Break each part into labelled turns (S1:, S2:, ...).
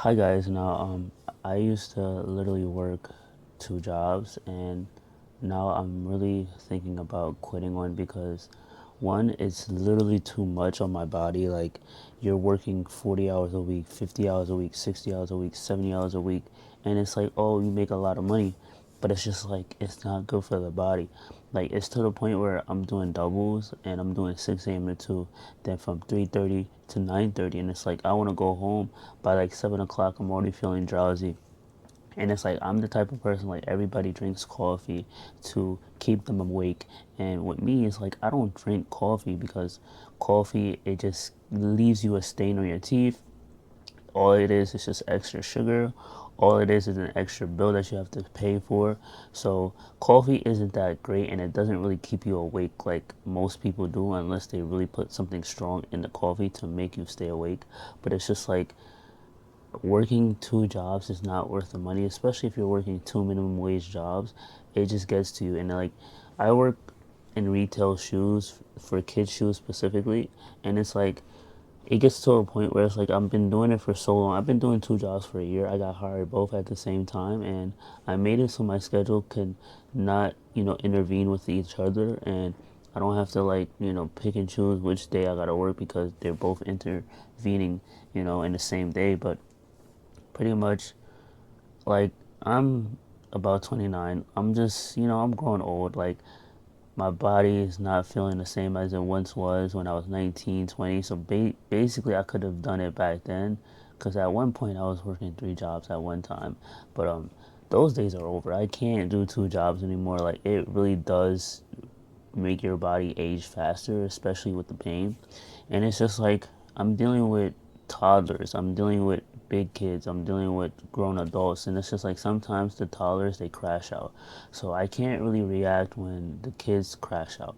S1: Hi guys. I used to literally work two jobs, and now I'm really thinking about quitting one because one, it's literally too much on my body. Like, you're working 40 hours a week, 50 hours a week, 60 hours a week, 70 hours a week, and it's like, oh, you make a lot of money, but it's just like it's not good for the body. Like, it's to the point where I'm doing doubles and I'm doing 6 a.m. to 2, then from 3:30 to 9:30, and it's like I want to go home by like 7 o'clock. I'm already feeling drowsy. And it's like I'm the type of person, like, everybody drinks coffee to keep them awake. And with me, it's like I don't drink coffee because coffee, it just leaves you a stain on your teeth. All it is just extra sugar. All it is an extra bill that you have to pay for. So coffee isn't that great, and it doesn't really keep you awake like most people do, unless they really put something strong in the coffee to make you stay awake. But it's just like working two jobs is not worth the money, especially if you're working two minimum wage jobs. It just gets to you. And like, I work in retail shoes, for kids shoes specifically, and it's like it gets to a point where it's like I've been doing it for so long. I've been doing two jobs for a year. I got hired both at the same time, and I made it so my schedule could not, intervene with each other, and I don't have to, like, pick and choose which day I gotta work because they're both intervening, in the same day. But pretty much, like, I'm about 29. I'm just, I'm growing old. Like, my body is not feeling the same as it once was when I was 19, 20. So basically, I could have done it back then, because at one point I was working three jobs at one time. But those days are over. I can't do two jobs anymore. Like, it really does make your body age faster, especially with the pain. And it's just like I'm dealing with toddlers, I'm dealing with big kids, I'm dealing with grown adults, and it's just like sometimes the toddlers, they crash out. So I can't really react when the kids crash out.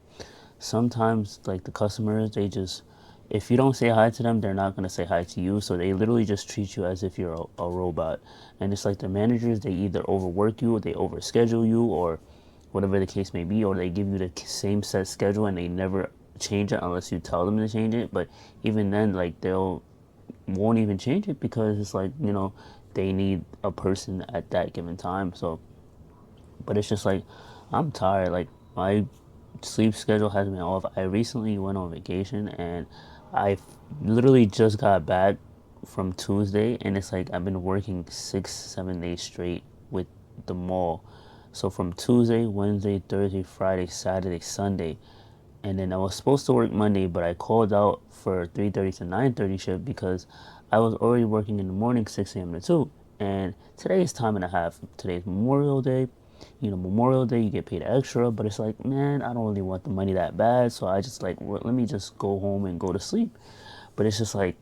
S1: Sometimes, like, the customers, they just, if you don't say hi to them, they're not going to say hi to you. So they literally just treat you as if you're a robot. And it's like the managers, they either overwork you, or they overschedule you, or whatever the case may be, or they give you the same set schedule and they never change it unless you tell them to change it. But even then, like, they'll won't even change it because it's like, they need a person at that given time. So, but it's just like I'm tired. Like, my sleep schedule has been off. I recently went on vacation, and I literally just got back from Tuesday, and it's like I've been working 6, 7 days straight with the mall. So from Tuesday, Wednesday, Thursday, Friday, Saturday, Sunday, and then I was supposed to work Monday, but I called out for 3:30 to 9:30 shift because I was already working in the morning, 6 a.m. to 2. And today is time and a half. Today's Memorial Day. Memorial Day, you get paid extra, but it's like, man, I don't really want the money that bad, so I just like, well, let me just go home and go to sleep. But it's just like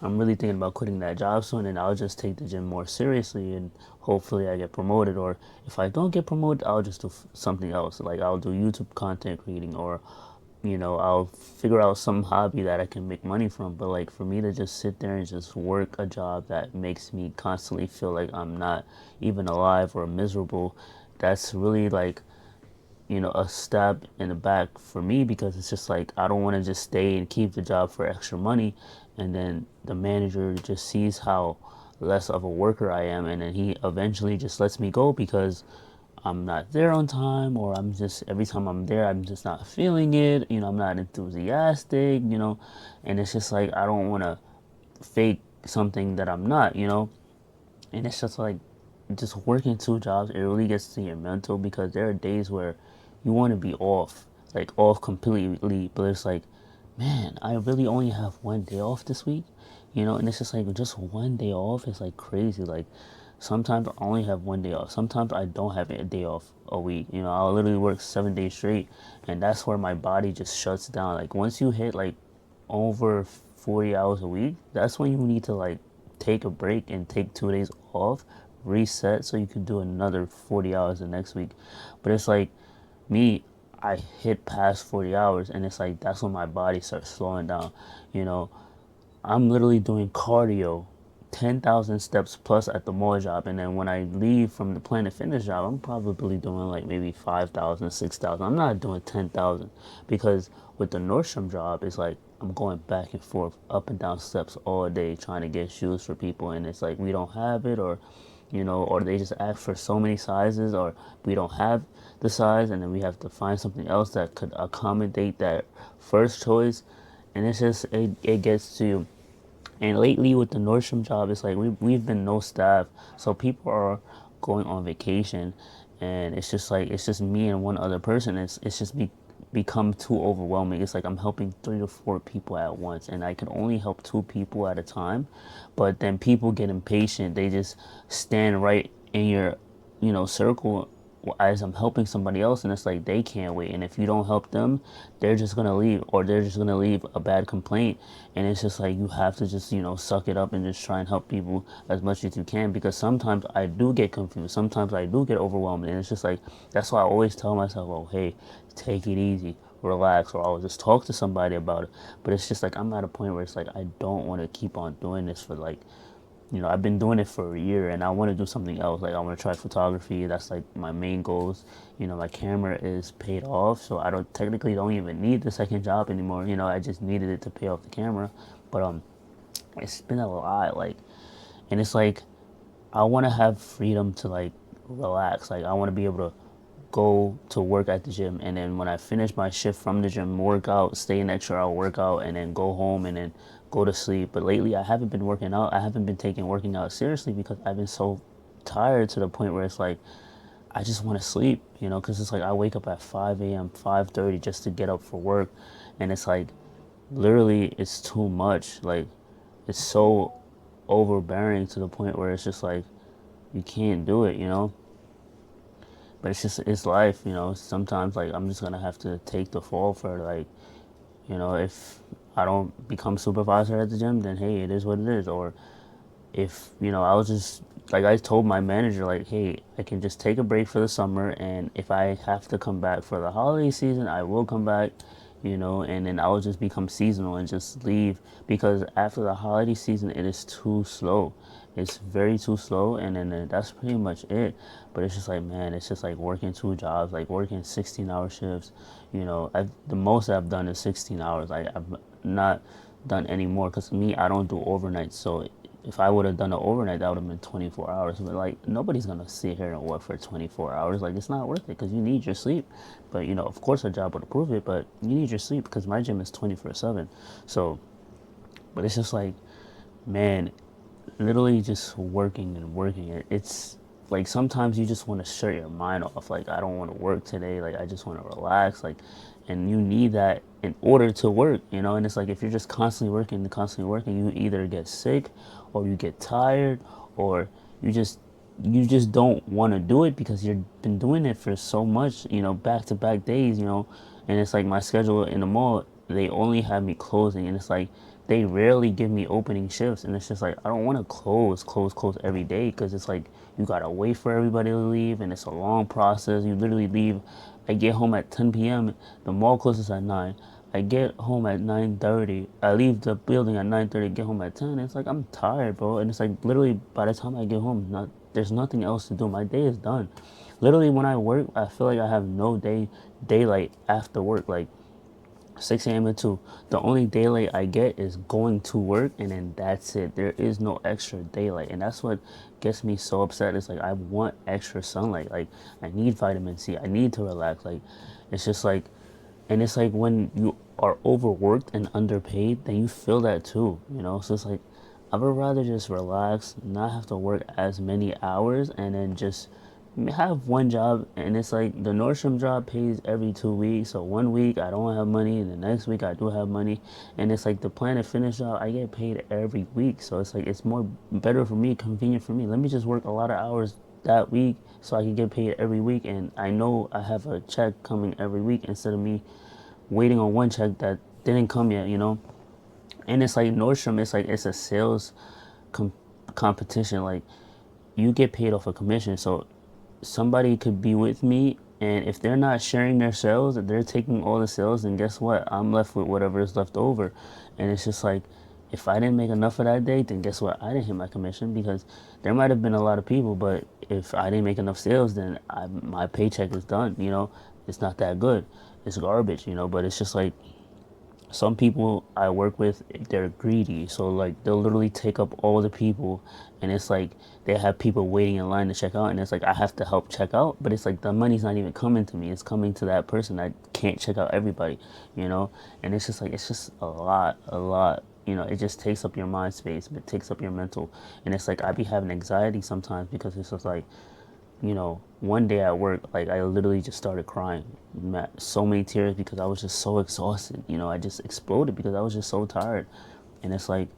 S1: I'm really thinking about quitting that job soon, and I'll just take the gym more seriously, and hopefully I get promoted. Or if I don't get promoted, I'll just do something else. Like, I'll do YouTube content creating, or I'll figure out some hobby that I can make money from. But like, for me to just sit there and just work a job that makes me constantly feel like I'm not even alive or miserable, that's really like, a stab in the back for me, because it's just like I don't want to just stay and keep the job for extra money, and then the manager just sees how less of a worker I am, and then he eventually just lets me go because I'm not there on time, or I'm just, every time I'm there, I'm just not feeling it. I'm not enthusiastic. And it's just like I don't want to fake something that I'm not. And it's just like, just working two jobs, it really gets to your mental, because there are days where you want to be off, like off completely, but it's like, man, I really only have one day off this week, and it's just like, just one day off is like crazy. Like, sometimes I only have one day off. Sometimes I don't have a day off a week. I'll literally work 7 days straight, and that's where my body just shuts down. Like, once you hit like over 40 hours a week, that's when you need to like take a break and take 2 days off, reset, so you can do another 40 hours the next week. But it's like, me, I hit past 40 hours, and it's like that's when my body starts slowing down. You know, I'm literally doing cardio 10,000 steps plus at the mall job, and then when I leave from the Planet Fitness job, I'm probably doing like maybe 5,000, 6,000. I'm not doing 10,000 because with the Nordstrom job, it's like I'm going back and forth, up and down steps all day trying to get shoes for people, and it's like we don't have it, or or they just ask for so many sizes, or we don't have the size, and then we have to find something else that could accommodate that first choice, and it's just it gets to. And lately with the Nordstrom job, it's like we've been no staff, so people are going on vacation, and it's just like it's just me and one other person. It's just become too overwhelming. It's like I'm helping 3 to 4 people at once, and I can only help 2 people at a time. But then people get impatient. They just stand right in your circle as I'm helping somebody else, and it's like they can't wait. And if you don't help them, they're just gonna leave, or they're just gonna leave a bad complaint. And it's just like you have to just suck it up and just try and help people as much as you can, because sometimes I do get confused, sometimes I do get overwhelmed, and it's just like that's why I always tell myself, oh hey, take it easy, relax, or I'll just talk to somebody about it. But it's just like I'm at a point where it's like I don't want to keep on doing this for like I've been doing it for a year, and I want to do something else. Like I want to try photography. That's like my main goals. My camera is paid off, so I don't even need the second job anymore. I just needed it to pay off the camera. But it's been a lot. Like, and it's like I want to have freedom to like relax. Like I want to be able to go to work at the gym, and then when I finish my shift from the gym, work out, stay an extra hour, work out, and then go home and then go to sleep. But lately I haven't been working out. I haven't been taking working out seriously because I've been so tired to the point where it's like I just want to sleep, because it's like I wake up at 5 a.m., 5:30 just to get up for work, and it's like literally it's too much. Like it's so overbearing to the point where it's just like you can't do it. But it's life. Sometimes like I'm just gonna have to take the fall for it. Like if I don't become supervisor at the gym, then hey, it is what it is. Or if I was just like I told my manager, like, hey, I can just take a break for the summer, and if I have to come back for the holiday season, I will come back. And then I'll just become seasonal and just leave, because after the holiday season it is too slow. It's very too slow, and then that's pretty much it. But it's just like, man, it's just like working 2 jobs, like working 16-hour shifts. The most I've done is 16 hours. I've not done any more, because me, I don't do overnight. So if I would have done an overnight, that would have been 24 hours. But like nobody's gonna sit here and work for 24 hours. Like it's not worth it, because you need your sleep. But of course, a job would approve it, but you need your sleep because my gym is 24/7. So, but it's just like, man, literally just working and working. It's like sometimes you just want to shut your mind off. Like I don't want to work today. Like I just want to relax. Like, and you need that in order to work. And it's like if you're just constantly working, you either get sick, or you get tired, or you just you just don't want to do it because you've been doing it for so much, back to back days. And it's like my schedule in the mall, they only have me closing, and it's like they rarely give me opening shifts, and it's just like I don't want to close every day, because it's like you gotta wait for everybody to leave, and it's a long process. You literally leave. I get home at 10 p.m. The mall closes at 9. I get home at 9:30. I leave the building at 9:30. Get home at 10. It's like I'm tired, bro, and it's like literally by the time I get home, there's nothing else to do. My day is done. Literally, when I work, I feel like I have no daylight after work. Like 6 a.m. to 2. The only daylight I get is going to work, and then that's it. There is no extra daylight, and that's what gets me so upset. It's like I want extra sunlight. Like I need vitamin C. I need to relax. Like it's just like, and it's like when you are overworked and underpaid, then you feel that too. So it's like I would rather just relax, not have to work as many hours, and then just have one job. And it's like the Nordstrom job pays every 2 weeks. So one week I don't have money, and the next week I do have money. And it's like the Planet Fitness job, I get paid every week. So it's like it's more better for me, convenient for me. Let me just work a lot of hours that week so I can get paid every week, and I know I have a check coming every week instead of me waiting on one check that didn't come yet. And it's like Nordstrom, it's like it's a sales com- competition. Like you get paid off a commission. So somebody could be with me, and if they're not sharing their sales, if they're taking all the sales, then guess what? I'm left with whatever is left over. And it's just like, if I didn't make enough for that day, then guess what? I didn't hit my commission because there might have been a lot of people, but if I didn't make enough sales, then my paycheck is done. It's not that good. It's garbage. But it's just like some people I work with, they're greedy. So like they'll literally take up all the people, and it's like they have people waiting in line to check out, and it's like I have to help check out, but it's like the money's not even coming to me. It's coming to that person that can't check out everybody, you know. And it's just like it's just a lot. It just takes up your mind space, it takes up your mental, and it's like I be having anxiety sometimes because it's just like one day at work, like I literally just started crying, so many tears because I was just so exhausted. I just exploded because I was just so tired, and it's like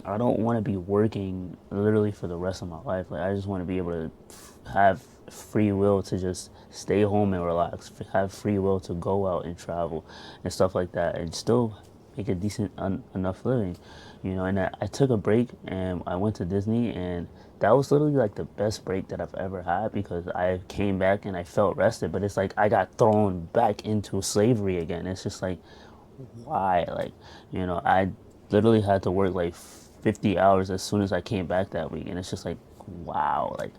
S1: I don't want to be working literally for the rest of my life. Like I just want to be able to have free will to just stay home and relax, have free will to go out and travel and stuff like that, and still make a decent enough living. And I took a break and I went to Disney, and that was literally like the best break that I've ever had because I came back and I felt rested. But it's like I got thrown back into slavery again. It's just like why? Like, I literally had to work like 50 hours as soon as I came back that week. And it's just like, wow. Like,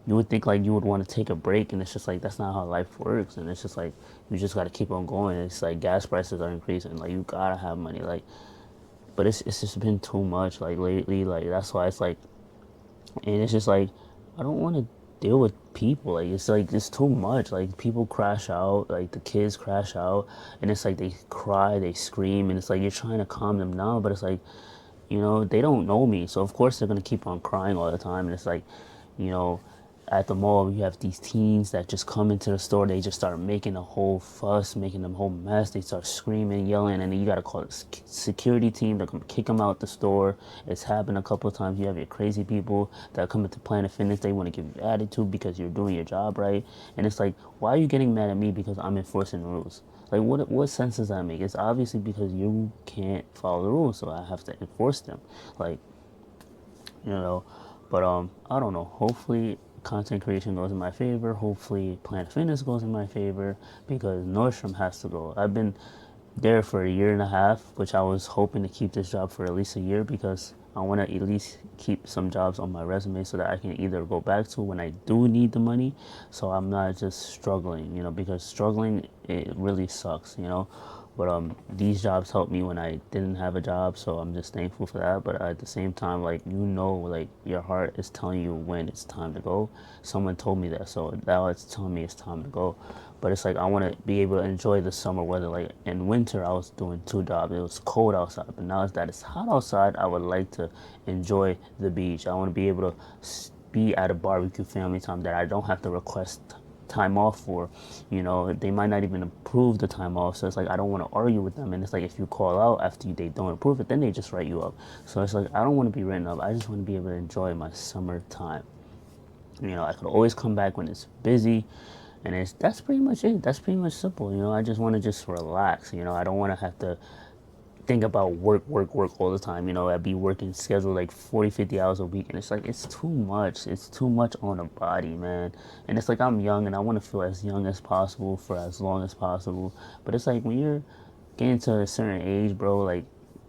S1: you would think like you would want to take a break, and it's just like that's not how life works. And it's just like you just got to keep on going. It's like gas prices are increasing. Like, you gotta have money. Like, but it's just been too much like lately. Like, that's why it's like, and it's just like I don't want to deal with people. Like it's too much. Like, people crash out, like the kids crash out, and it's like they cry, they scream, and it's like you're trying to calm them down, but it's like they don't know me, so of course they're gonna keep on crying all the time. And it's like, you know, at the mall, you have these teens that just come into the store. They just start making a whole fuss, making a whole mess. They start screaming, yelling, and then you gotta call a security team to come kick them out the store. It's happened a couple of times. You have your crazy people that come into Planet Fitness. They want to give you attitude because you're doing your job right, and it's like, why are you getting mad at me because I'm enforcing rules? Like, what sense does that make? It's obviously because you can't follow the rules, so I have to enforce them. Like, you know. But I don't know. Hopefully, content creation goes in my favor. Hopefully, Planet Fitness goes in my favor because Nordstrom has to go. I've been there for a year and a half, which I was hoping to keep this job for at least a year because I want to at least keep some jobs on my resume so that I can either go back to when I do need the money, so I'm not just struggling, because struggling, it really sucks, but these jobs helped me when I didn't have a job, so I'm just thankful for that. But at the same time, like, like your heart is telling you when it's time to go. Someone told me that, so now it's telling me it's time to go. But it's like I want to be able to enjoy the summer weather. Like in winter, I was doing two jobs. It was cold outside, but now that it's hot outside, I would like to enjoy the beach. I want to be able to be at a barbecue family time that I don't have to request time off for. They might not even approve the time off, so it's like I don't want to argue with them. And it's like if you call out after they don't approve it, then they just write you up. So it's like I don't want to be written up. I just want to be able to enjoy my summer time. I could always come back when it's busy, and that's pretty much it. That's pretty much simple. I just want to just relax. I don't want to have to think about work, work, work all the time. I'd be working scheduled like 40, 50 hours a week, and it's like it's too much. It's too much on the body, man. And it's like I'm young, and I want to feel as young as possible for as long as possible. But it's like when you're getting to a certain age, bro, like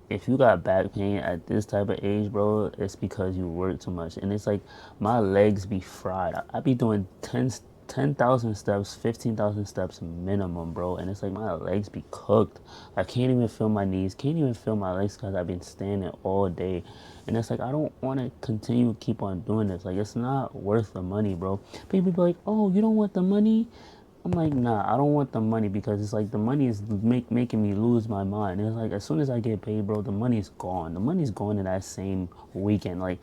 S1: if you got back pain at this type of age, bro, it's because you work too much. And it's like my legs be fried. I be doing 10,000 steps, 15,000 steps minimum, bro. And it's like my legs be cooked. I can't even feel my knees, can't even feel my legs because I've been standing all day. And it's like I don't want to continue to keep on doing this. Like, it's not worth the money, bro. People be like, oh, you don't want the money? I'm like, nah, I don't want the money because it's like the money is making me lose my mind. And it's like as soon as I get paid, bro, the money's gone. The money's gone in that same weekend. Like,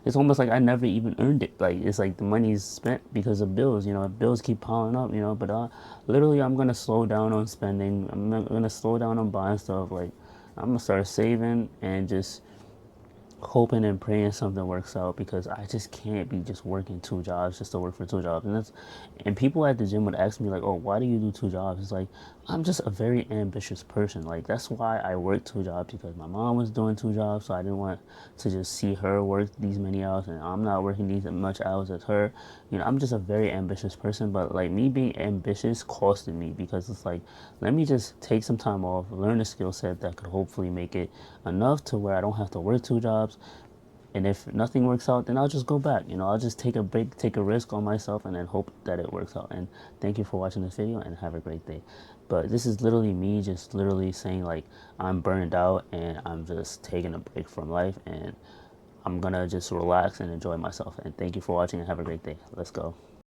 S1: it's almost like I never even earned it. Like, it's like the money's spent because of bills. Bills keep piling up. But literally, I'm gonna slow down on spending. I'm not gonna slow down on buying stuff. Like, I'm gonna start saving and just hoping and praying something works out because I just can't be just working two jobs just to work for two jobs. And people at the gym would ask me like, "Oh, why do you do two jobs?" It's like I'm just a very ambitious person. Like that's why I work two jobs because my mom was doing two jobs, so I didn't want to just see her work these many hours and I'm not working these much hours as her. I'm just a very ambitious person, but like me being ambitious costed me because it's like let me just take some time off, learn a skill set that could hopefully make it enough to where I don't have to work two jobs. And if nothing works out, then I'll just go back. I'll just take a break, take a risk on myself, and then hope that it works out. And thank you for watching this video, and have a great day. But this is literally me just literally saying, like, I'm burned out, and I'm just taking a break from life, and I'm gonna just relax and enjoy myself. And thank you for watching, and have a great day. Let's go.